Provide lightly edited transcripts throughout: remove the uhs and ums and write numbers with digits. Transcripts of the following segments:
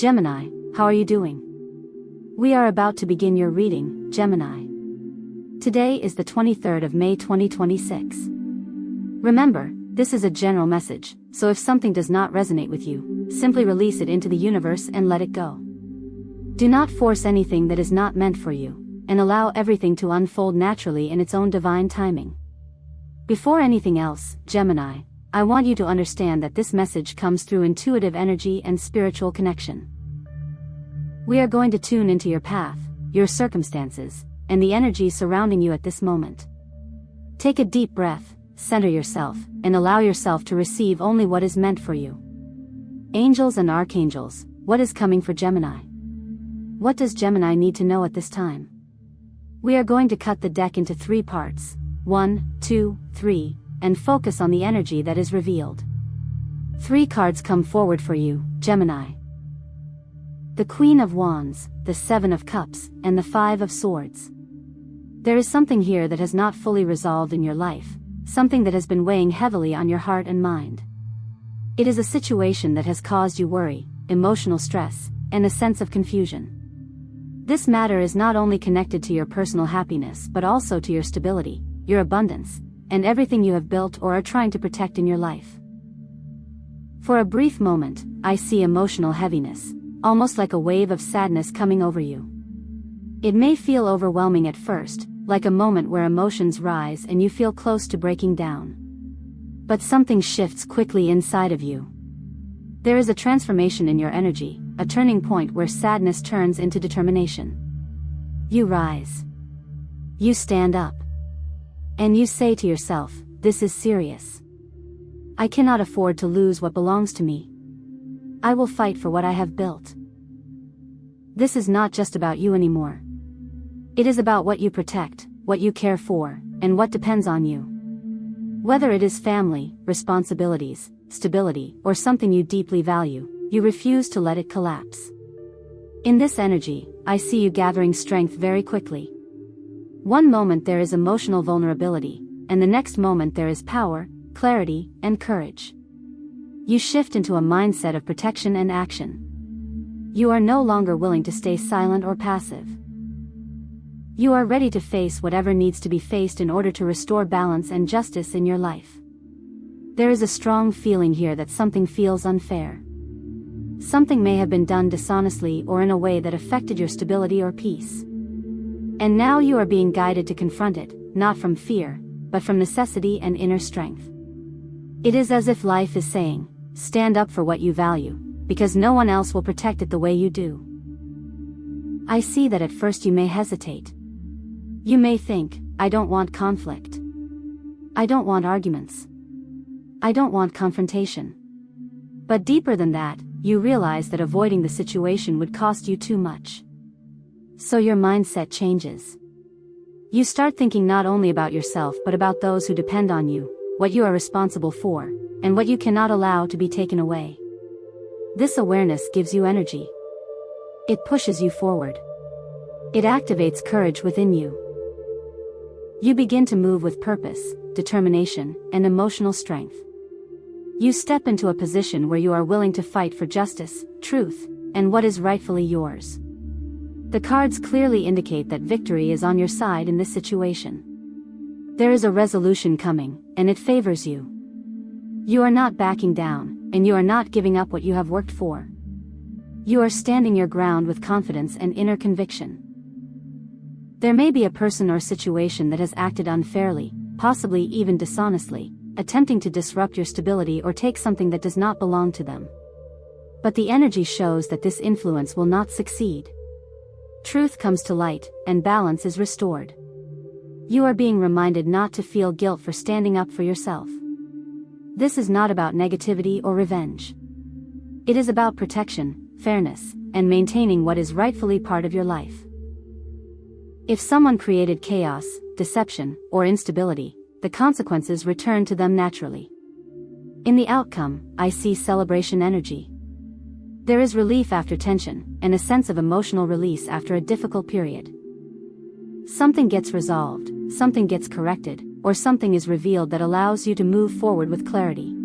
Gemini, how are you doing? We are about to begin your reading, Gemini. Today is the 23rd of May 2026. Remember, this is a general message, so if something does not resonate with you, simply release it into the universe and let it go. Do not force anything that is not meant for you, and allow everything to unfold naturally in its own divine timing. Before anything else, Gemini, I want you to understand that this message comes through intuitive energy and spiritual connection. We are going to tune into your path, your circumstances, and the energy surrounding you at this moment. Take a deep breath, center yourself, and allow yourself to receive only what is meant for you. Angels and archangels, what is coming for Gemini? What does Gemini need to know at this time? We are going to cut the deck into 3 parts, 1, 2, 3, and focus on the energy that is revealed. 3 cards come forward for you, Gemini. The Queen of Wands, the 7 of Cups, and the 5 of Swords. There is something here that has not fully resolved in your life, something that has been weighing heavily on your heart and mind. It is a situation that has caused you worry, emotional stress, and a sense of confusion. This matter is not only connected to your personal happiness but also to your stability, your abundance, and everything you have built or are trying to protect in your life. For a brief moment, I see emotional heaviness, almost like a wave of sadness coming over you. It may feel overwhelming at first, like a moment where emotions rise and you feel close to breaking down. But something shifts quickly inside of you. There is a transformation in your energy, a turning point where sadness turns into determination. You rise. You stand up. And you say to yourself, this is serious. I cannot afford to lose what belongs to me. I will fight for what I have built. This is not just about you anymore. It is about what you protect, what you care for, and what depends on you. Whether it is family, responsibilities, stability, or something you deeply value, you refuse to let it collapse. In this energy, I see you gathering strength very quickly. One moment there is emotional vulnerability, and the next moment there is power, clarity, and courage. You shift into a mindset of protection and action. You are no longer willing to stay silent or passive. You are ready to face whatever needs to be faced in order to restore balance and justice in your life. There is a strong feeling here that something feels unfair. Something may have been done dishonestly or in a way that affected your stability or peace. And now you are being guided to confront it, not from fear, but from necessity and inner strength. It is as if life is saying, stand up for what you value, because no one else will protect it the way you do. I see that at first you may hesitate. You may think, I don't want conflict. I don't want arguments. I don't want confrontation. But deeper than that, you realize that avoiding the situation would cost you too much. So your mindset changes. You start thinking not only about yourself but about those who depend on you, what you are responsible for, and what you cannot allow to be taken away. This awareness gives you energy. It pushes you forward. It activates courage within you. You begin to move with purpose, determination, and emotional strength. You step into a position where you are willing to fight for justice, truth, and what is rightfully yours. The cards clearly indicate that victory is on your side in this situation. There is a resolution coming, and it favors you. You are not backing down, and you are not giving up what you have worked for. You are standing your ground with confidence and inner conviction. There may be a person or situation that has acted unfairly, possibly even dishonestly, attempting to disrupt your stability or take something that does not belong to them. But the energy shows that this influence will not succeed. Truth comes to light, and balance is restored. You are being reminded not to feel guilt for standing up for yourself. This is not about negativity or revenge. It is about protection, fairness, and maintaining what is rightfully part of your life. If someone created chaos, deception, or instability, the consequences return to them naturally. In the outcome, I see celebration energy. There is relief after tension, and a sense of emotional release after a difficult period. Something gets resolved, something gets corrected, or something is revealed that allows you to move forward with clarity.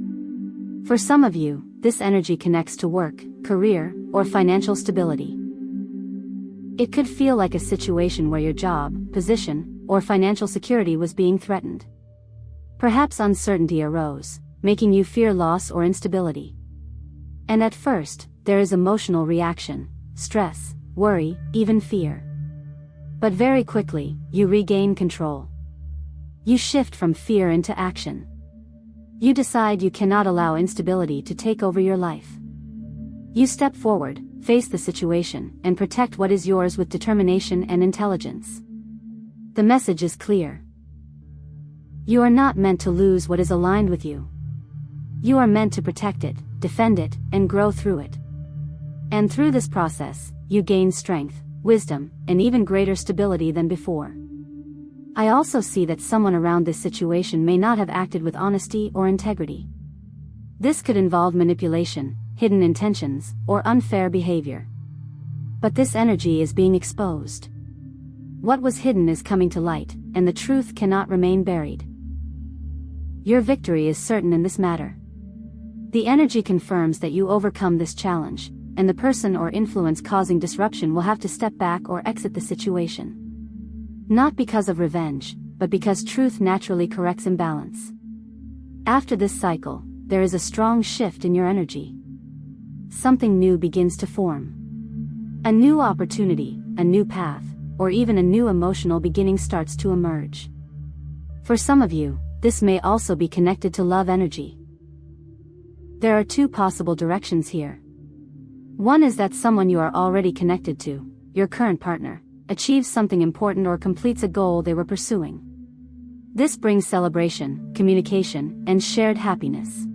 For some of you, this energy connects to work, career, or financial stability. It could feel like a situation where your job, position, or financial security was being threatened. Perhaps uncertainty arose, making you fear loss or instability. And at first, there is emotional reaction, stress, worry, even fear. But very quickly, you regain control. You shift from fear into action. You decide you cannot allow instability to take over your life. You step forward, face the situation, and protect what is yours with determination and intelligence. The message is clear. You are not meant to lose what is aligned with you. You are meant to protect it, defend it, and grow through it. And through this process, you gain strength, wisdom, and even greater stability than before. I also see that someone around this situation may not have acted with honesty or integrity. This could involve manipulation, hidden intentions, or unfair behavior. But this energy is being exposed. What was hidden is coming to light, and the truth cannot remain buried. Your victory is certain in this matter. The energy confirms that you overcome this challenge, and the person or influence causing disruption will have to step back or exit the situation. Not because of revenge, but because truth naturally corrects imbalance. After this cycle, there is a strong shift in your energy. Something new begins to form. A new opportunity, a new path, or even a new emotional beginning starts to emerge. For some of you, this may also be connected to love energy. There are two possible directions here. One is that someone you are already connected to, your current partner, achieves something important or completes a goal they were pursuing. This brings celebration, communication, and shared happiness.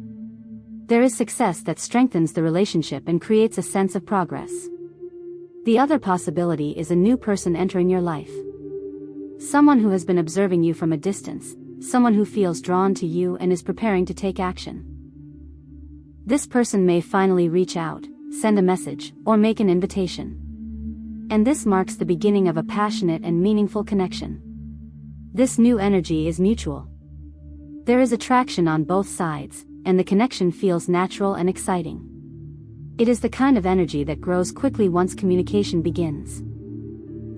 There is success that strengthens the relationship and creates a sense of progress. The other possibility is a new person entering your life. Someone who has been observing you from a distance, someone who feels drawn to you and is preparing to take action. This person may finally reach out, send a message, or make an invitation. And this marks the beginning of a passionate and meaningful connection. This new energy is mutual. There is attraction on both sides, and the connection feels natural and exciting. It is the kind of energy that grows quickly once communication begins.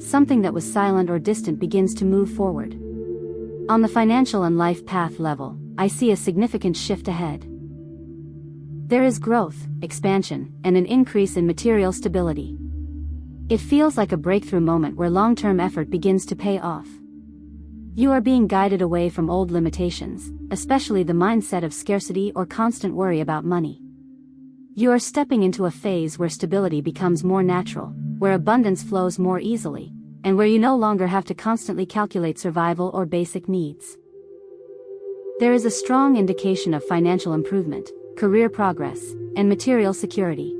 Something that was silent or distant begins to move forward. On the financial and life path level, I see a significant shift ahead. There is growth, expansion, and an increase in material stability. It feels like a breakthrough moment where long-term effort begins to pay off. You are being guided away from old limitations, especially the mindset of scarcity or constant worry about money. You are stepping into a phase where stability becomes more natural, where abundance flows more easily, and where you no longer have to constantly calculate survival or basic needs. There is a strong indication of financial improvement, career progress, and material security.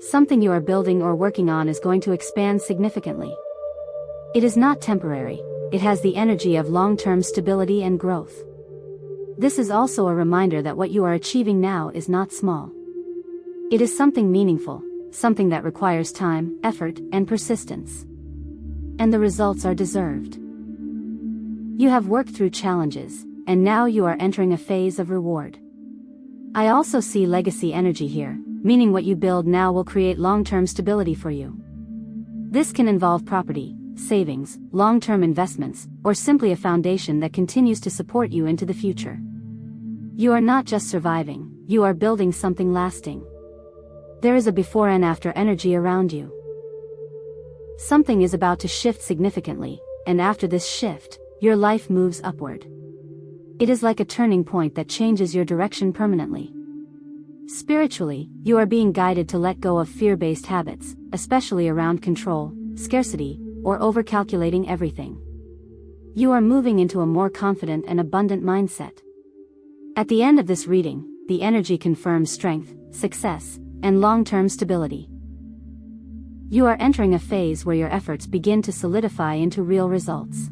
Something you are building or working on is going to expand significantly. It is not temporary, it has the energy of long-term stability and growth. This is also a reminder that what you are achieving now is not small. It is something meaningful, something that requires time, effort, and persistence. And the results are deserved. You have worked through challenges, and now you are entering a phase of reward. I also see legacy energy here, meaning what you build now will create long-term stability for you. This can involve property, savings, long-term investments, or simply a foundation that continues to support you into the future. You are not just surviving, you are building something lasting. There is a before and after energy around you. Something is about to shift significantly, and after this shift, your life moves upward. It is like a turning point that changes your direction permanently. Spiritually, you are being guided to let go of fear-based habits, especially around control, scarcity, or over-calculating everything. You are moving into a more confident and abundant mindset. At the end of this reading, the energy confirms strength, success, and long-term stability. You are entering a phase where your efforts begin to solidify into real results.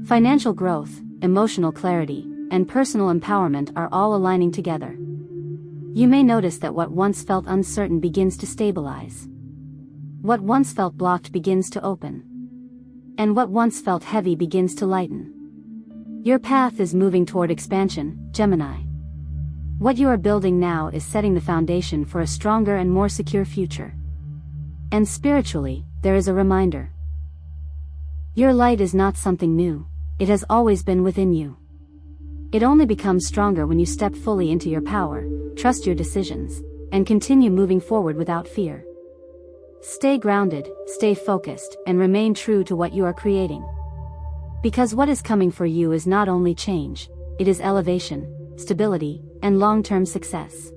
Financial growth, emotional clarity, and personal empowerment are all aligning together. You may notice that what once felt uncertain begins to stabilize. What once felt blocked begins to open. And what once felt heavy begins to lighten. Your path is moving toward expansion, Gemini. What you are building now is setting the foundation for a stronger and more secure future. And spiritually, there is a reminder. Your light is not something new, it has always been within you. It only becomes stronger when you step fully into your power, trust your decisions, and continue moving forward without fear. Stay grounded, stay focused, and remain true to what you are creating. Because what is coming for you is not only change, it is elevation, stability, and long-term success.